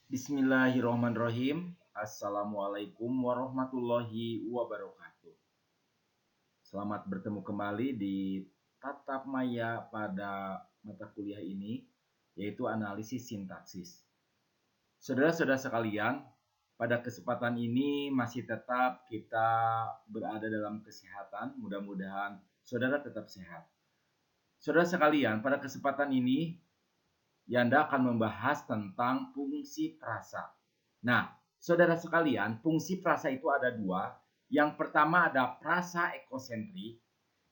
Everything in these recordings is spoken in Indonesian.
Bismillahirrahmanirrahim. Assalamualaikum warahmatullahi wabarakatuh. Selamat bertemu kembali di tatap maya pada mata kuliah ini, yaitu analisis sintaksis. Saudara-saudara sekalian, pada kesempatan ini masih tetap kita berada dalam kesehatan. Mudah-mudahan saudara tetap sehat. Saudara sekalian, pada kesempatan ini Yanda akan membahas tentang fungsi frasa. Nah, saudara sekalian, fungsi frasa itu ada dua. Yang pertama ada frasa ekosentrik,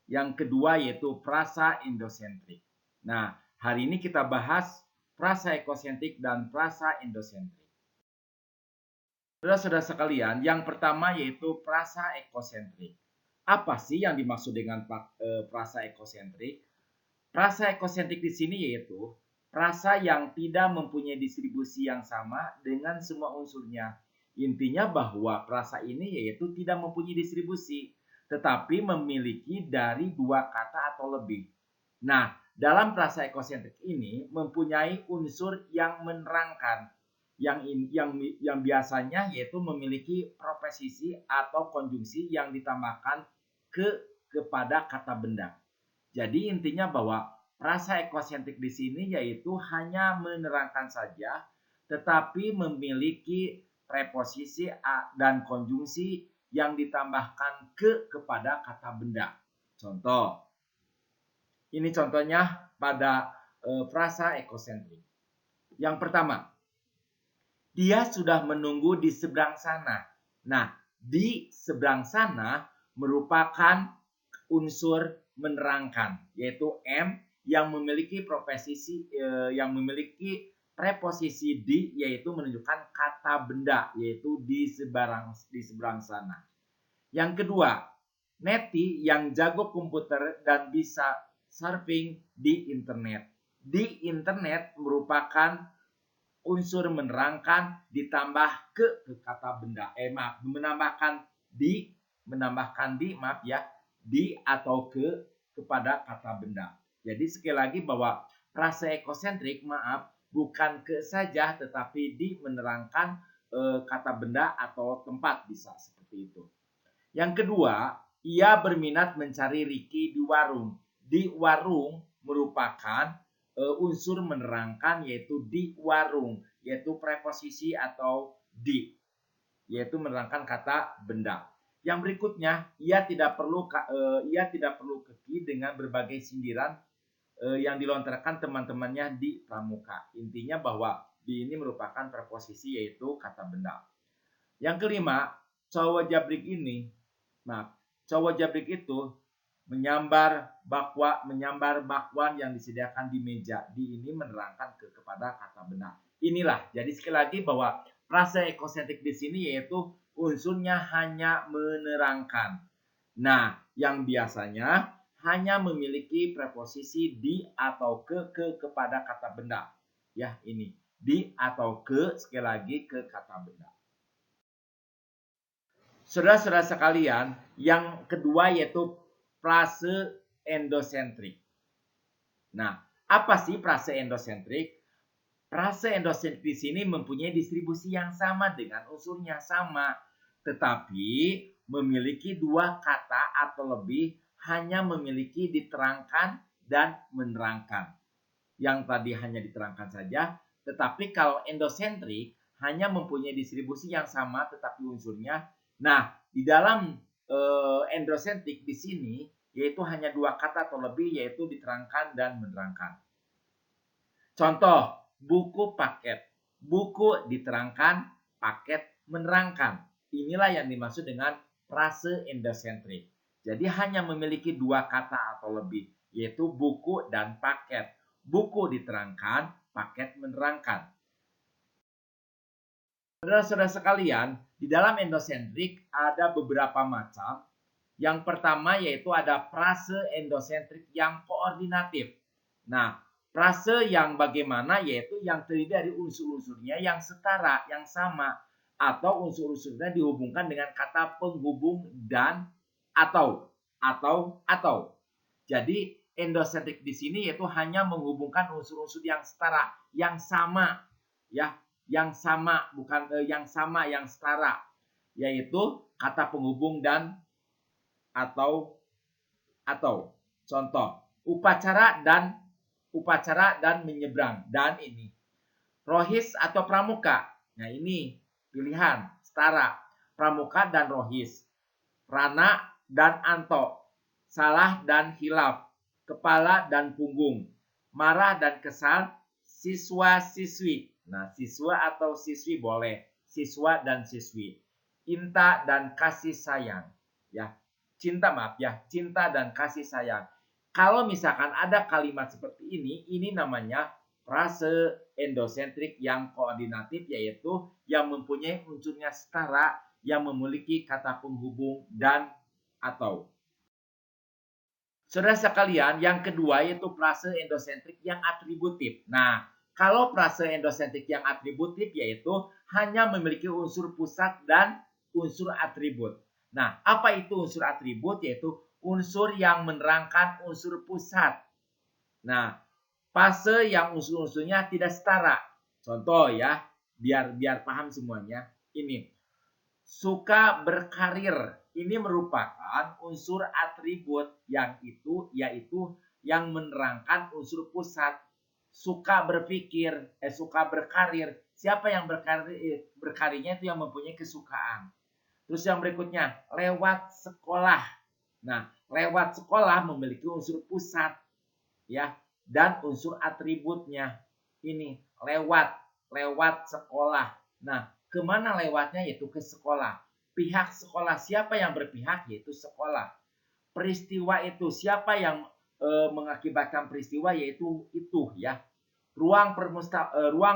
yang kedua yaitu frasa endosentrik. Nah, hari ini kita bahas frasa ekosentrik dan frasa endosentrik. Saudara-saudara sekalian, yang pertama yaitu frasa ekosentrik. Apa sih yang dimaksud dengan frasa ekosentrik? Frasa ekosentrik di sini yaitu frasa yang tidak mempunyai distribusi yang sama dengan semua unsurnya. Intinya bahwa frasa ini yaitu tidak mempunyai distribusi, tetapi memiliki dari dua kata atau lebih. Nah, dalam frasa ekosentrik ini mempunyai unsur yang menerangkan, yang biasanya yaitu memiliki proposisi atau konjungsi yang ditambahkan kepada kata benda. Jadi intinya bahwa frasa ekosentrik di sini yaitu hanya menerangkan saja, tetapi memiliki preposisi dan konjungsi yang ditambahkan kepada kata benda. Contoh, ini contohnya pada frasa ekosentrik. Yang pertama, dia sudah menunggu di seberang sana. Nah, di seberang sana merupakan unsur menerangkan, yaitu M yang memiliki preposisi di, yaitu menunjukkan kata benda, yaitu di seberang sana. Yang kedua, Neti yang jago komputer dan bisa surfing di internet. Di internet merupakan unsur menerangkan ditambah ke kata benda. Menambahkan di atau kepada kata benda. Jadi sekali lagi bahwa frasa ekosentrik bukan ke saja, tetapi di menerangkan kata benda atau tempat, bisa seperti itu. Yang kedua, ia berminat mencari Ricky di warung. Di warung merupakan unsur menerangkan, yaitu di warung, yaitu preposisi atau di, yaitu menerangkan kata benda. Yang berikutnya, ia tidak perlu keki dengan berbagai sindiran yang dilontarkan teman-temannya di pramuka. Intinya bahwa di ini merupakan preposisi, yaitu kata benda. Yang kelima, cowok jabrik itu menyambar bakwan yang disediakan di meja. Di ini menerangkan kepada kata benda. Inilah, jadi sekali lagi bahwa frasa ekosentrik di sini yaitu unsurnya hanya menerangkan. Nah, yang biasanya hanya memiliki preposisi di atau kepada kata benda. Ya, ini di atau sekali lagi ke kata benda. Saudara-saudara sekalian, yang kedua yaitu frase endosentrik. Nah, apa sih frase endosentrik? Frase endosentrik di sini mempunyai distribusi yang sama dengan unsurnya sama, tetapi memiliki dua kata atau lebih, hanya memiliki diterangkan dan menerangkan. Yang tadi hanya diterangkan saja, tetapi kalau endosentrik hanya mempunyai distribusi yang sama tetapi unsurnya. Nah, di dalam endosentrik di sini yaitu hanya dua kata atau lebih, yaitu diterangkan dan menerangkan. Contoh, buku paket. Buku diterangkan, paket menerangkan. Inilah yang dimaksud dengan frase endosentrik. Jadi hanya memiliki dua kata atau lebih, yaitu buku dan paket. Buku diterangkan, paket menerangkan. Saudara-saudara sekalian, di dalam endosentrik ada beberapa macam. Yang pertama yaitu ada frase endosentrik yang koordinatif. Nah, frase yang bagaimana yaitu yang terdiri dari unsur-unsurnya yang setara, yang sama, atau unsur-unsurnya dihubungkan dengan kata penghubung dan atau. Jadi endosentrik di sini yaitu hanya menghubungkan unsur-unsur yang setara, yang sama, ya, yang sama, bukan yang sama, yang setara, yaitu kata penghubung dan atau. Contoh, upacara dan menyeberang. Dan ini rohis atau pramuka. Nah, ini pilihan setara. Pramuka dan rohis. Rana dan anto. Salah dan hilaf. Kepala dan punggung. Marah dan kesal. Siswa siswi. Nah, siswa atau siswi boleh. Siswa dan siswi. Cinta dan kasih sayang. Ya, cinta dan kasih sayang. Kalau misalkan ada kalimat seperti ini namanya frase endosentrik yang koordinatif, yaitu yang mempunyai unsurnya setara, yang memiliki kata penghubung dan atau. Saudara sekalian, yang kedua yaitu frase endosentrik yang atributif. Nah, kalau frase endosentrik yang atributif yaitu hanya memiliki unsur pusat dan unsur atribut. Nah, apa itu unsur atribut? Yaitu unsur yang menerangkan unsur pusat. Nah, fase yang unsur-unsurnya tidak setara. Contoh ya, biar paham semuanya. Ini, suka berkarir. Ini merupakan unsur atribut yaitu yang menerangkan unsur pusat. Suka berpikir, suka berkarir. Siapa yang berkarirnya itu yang mempunyai kesukaan. Terus yang berikutnya, lewat sekolah. Nah, lewat sekolah memiliki unsur pusat, ya, dan unsur atributnya. Ini lewat sekolah. Nah, kemana lewatnya? Yaitu ke sekolah. Pihak sekolah, siapa yang berpihak? Yaitu sekolah. Peristiwa itu, siapa yang mengakibatkan peristiwa? Yaitu itu, ya. Ruang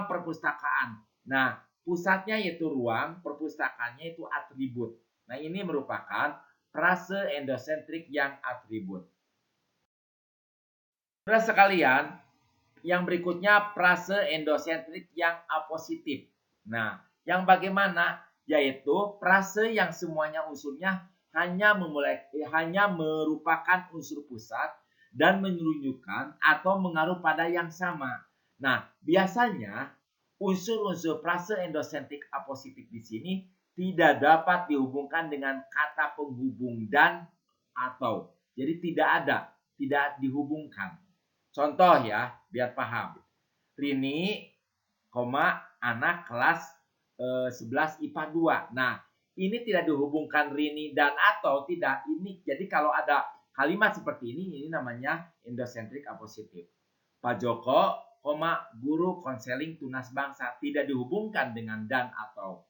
perpustakaan. Nah, pusatnya yaitu ruang, perpustakaannya itu atribut. Nah, ini merupakan frase endosentrik yang atribut. Saudara sekalian, yang berikutnya frase endosentrik yang apositif. Nah, yang bagaimana? Yaitu frase yang semuanya unsurnya hanya merupakan unsur pusat dan menunjukkan atau mengaruh pada yang sama. Nah, biasanya unsur-unsur frase endosentrik apositif di sini tidak dapat dihubungkan dengan kata penghubung dan atau. Jadi tidak dihubungkan. Contoh ya, biar paham. Rini, anak kelas 11 IPA 2. Nah, ini tidak dihubungkan Rini dan atau tidak. Ini jadi kalau ada kalimat seperti ini namanya endosentrik apositif. Pak Joko, guru konseling tunas bangsa, tidak dihubungkan dengan dan atau.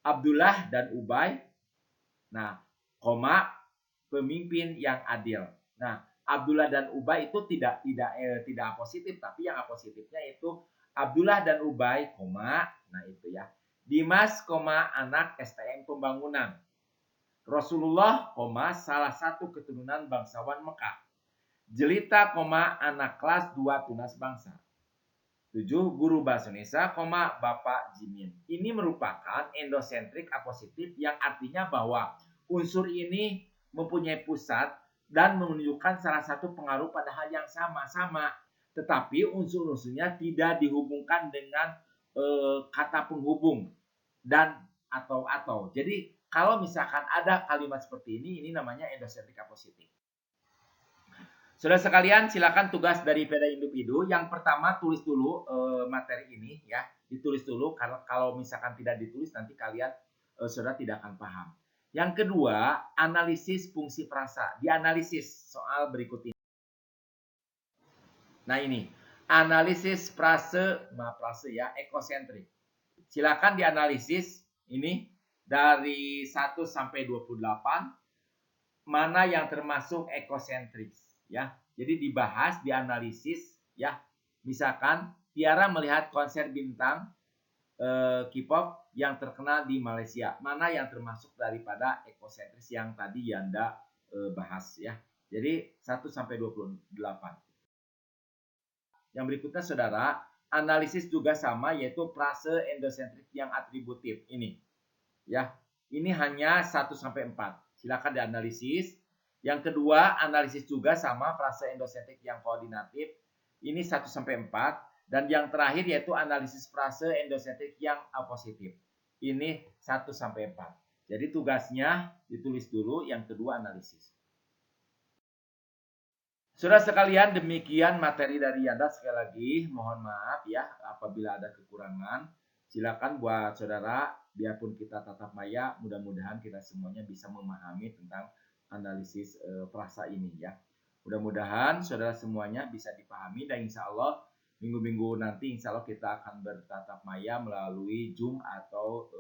Abdullah dan Ubay, nah, pemimpin yang adil. Nah, Abdullah dan Ubay itu tidak apositif, tapi yang apositifnya itu Abdullah dan Ubay, nah itu ya. Dimas, anak STM pembangunan. Rasulullah, salah satu keturunan bangsawan Mekah. Jelita, anak kelas 2 tunas bangsa. 7. Guru bahasa Indonesia, Bapak Jimin. Ini merupakan endosentrik apositif yang artinya bahwa unsur ini mempunyai pusat dan menunjukkan salah satu pengaruh pada hal yang sama-sama. Tetapi unsur-unsurnya tidak dihubungkan dengan kata penghubung dan atau. Jadi kalau misalkan ada kalimat seperti ini namanya endosentrik apositif. Saudara sekalian, silakan tugas daripada individu. Yang pertama, tulis dulu materi ini ya. Ditulis dulu, kalau misalkan tidak ditulis nanti kalian saudara tidak akan paham. Yang kedua, analisis fungsi frasa. Dianalisis soal berikut ini. Nah, ini analisis frase ya, ekosentrik. Silakan dianalisis ini dari 1 sampai 28 mana yang termasuk ekosentrik. Ya, jadi dibahas, dianalisis ya. Misalkan Tiara melihat konser bintang K-pop yang terkenal di Malaysia. Mana yang termasuk daripada ekosentris yang tadi Yanda bahas ya. Jadi 1 sampai 28. Yang berikutnya saudara, analisis juga sama yaitu frase endosentrik yang atributif ini. Ya, ini hanya 1 sampai 4. Silakan dianalisis. Yang kedua, analisis juga sama frase endosentrik yang koordinatif. Ini 1 sampai 4. Dan yang terakhir yaitu analisis frase endosentrik yang apositif. Ini 1 sampai 4. Jadi tugasnya ditulis dulu, yang kedua analisis. Saudara sekalian, demikian materi dari Yanda. Sekali lagi mohon maaf ya apabila ada kekurangan. Silakan buat saudara, biarpun kita tatap maya, mudah-mudahan kita semuanya bisa memahami tentang analisis frasa ini ya. Mudah-mudahan saudara semuanya bisa dipahami, dan insya Allah minggu-minggu nanti insya Allah kita akan bertatap maya melalui Zoom atau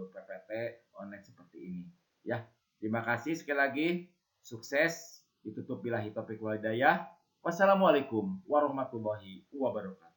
PPT online seperti ini ya. Terima kasih sekali lagi, sukses. Ditutup billahi taufiq wal hidayah. Wassalamualaikum warahmatullahi wabarakatuh.